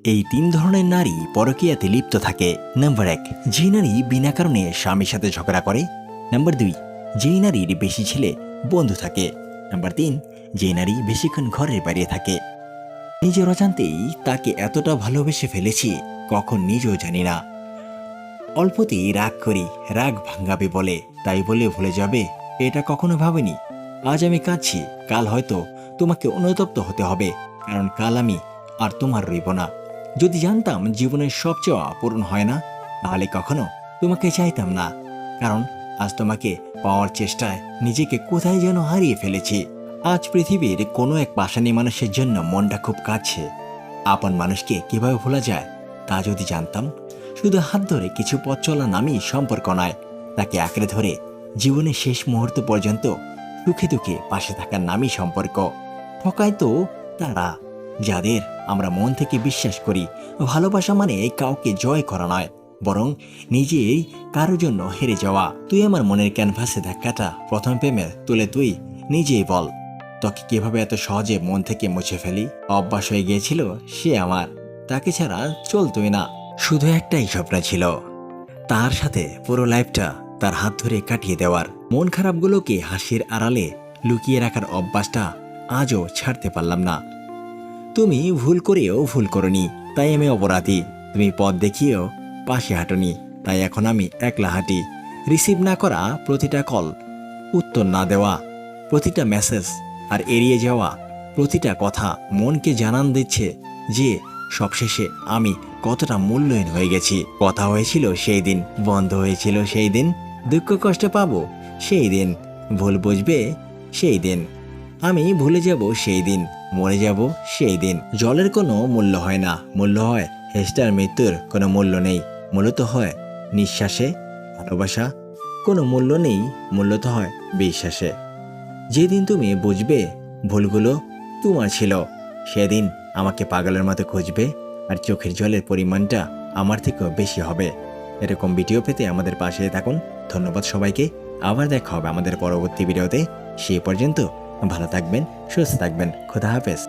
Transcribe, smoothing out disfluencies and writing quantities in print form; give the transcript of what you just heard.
এই 3 ধরনের নারী পরকীয়াতে লিপ্ত থাকে। নাম্বার 1, যে নারী বিনা কারণে স্বামীর সাথে ঝগড়া করে। নাম্বার 2, যেই নারীর বেশি ছেলে বন্ধু থাকে। নাম্বার 3, যে নারী বেশিক্ষণ ঘরের বাইরে থাকে। নিজের অজান্তেই তাকে এতটা ভালোবেসে ফেলেছি কখন নিজেও জানি না। অল্পতেই রাগ করি, রাগ ভাঙ্গাবে বলে, তাই বলে ভুলে যাবে এটা কখনো ভাবিনি। আজ আমি কাঁদছি, কাল হয়তো তোমাকে অনুতপ্ত হতে হবে, কারণ কাল আমি আর তোমার রইব না। যদি জানতাম জীবনের সব চাওয়া পূরণ হয় না, তাহলে কখনো তোমাকে চাইতাম না, কারণ আজ তোমাকে পাওয়ার চেষ্টায় নিজেকে কোথায় যেন হারিয়ে ফেলেছি। আজ পৃথিবীর কোনো এক পাষাণী মানুষের জন্য মনটা খুব কাঁদছে। আপন মানুষকে কিভাবে ভোলা যায় তা যদি জানতাম। শুধু হাত ধরে কিছু পথ চলা নামই সম্পর্ক নয়, তাকে আঁকড়ে ধরে জীবনের শেষ মুহূর্ত পর্যন্ত সুখে দুঃখে পাশে থাকার নামই সম্পর্ক। ঠকায় তো তারা যাদের আমরা মন থেকে বিশ্বাস করি। ভালোবাসা মানে কাউকে জয় করা নয়, বরং নিজেই কারোর জন্য হেরে যাওয়া। তুই আমার মনের ক্যানভাসে ধাক্কাটা প্রথম প্রেমে তুলে তুই নিজেই বল, তোকে কিভাবে এত সহজে মন থেকে মুছে ফেলি। অভ্যাস হয়ে গিয়েছিল সে আমার, তাকে ছাড়া চলতোই না। শুধু একটাই স্বপ্ন ছিল, তার সাথে পুরো লাইফটা তার হাত ধরে কাটিয়ে দেওয়ার। মন খারাপগুলোকে হাসির আড়ালে লুকিয়ে রাখার অভ্যাসটা আজও ছাড়তে পারলাম না। তুমি ভুল করেও ভুল করনি, তাই আমি অপরাধী। তুমি পথ দেখিয়েও পাশে হাঁটনি, তাই এখন আমি একলা হাঁটি। রিসিভ না করা প্রতিটা কল, উত্তর না দেওয়া প্রতিটা মেসেজ, আর এড়িয়ে যাওয়া প্রতিটা কথা মনকে জানান দিচ্ছে যে সবশেষে আমি কতটা মূল্যহীন হয়ে গেছি। কথা হয়েছিল সেই দিন, বন্ধ হয়েছিল সেই দিন, দুঃখ কষ্ট পাবো সেই দিন, ভুল বুঝবে সেই দিন, আমি ভুলে যাব সেই দিন, মরে যাব সেই দিন। জলের কোনো মূল্য হয় না, মূল্য হয় হেস্টার মৃত্যুর কোনো মূল্য নেই, মূলত হয় নিঃশ্বাসে। ভালোবাসা কোনো মূল্য নেই, মূল্য তো হয় বিশ্বাসে। যেদিন তুমি বুঝবে ভুলগুলো তোমার ছিল, সেদিন আমাকে পাগলের মতো খুঁজবে, আর চোখের জলের পরিমাণটা আমার থেকেও বেশি হবে। এরকম ভিডিও পেতে আমাদের পাশে থাকুন। ধন্যবাদ সবাইকে। আবার দেখা হবে আমাদের পরবর্তী ভিডিওতে। সেই পর্যন্ত ভালো থাকবেন, সুস্থ থাকবেন। খোদা হাফেজ।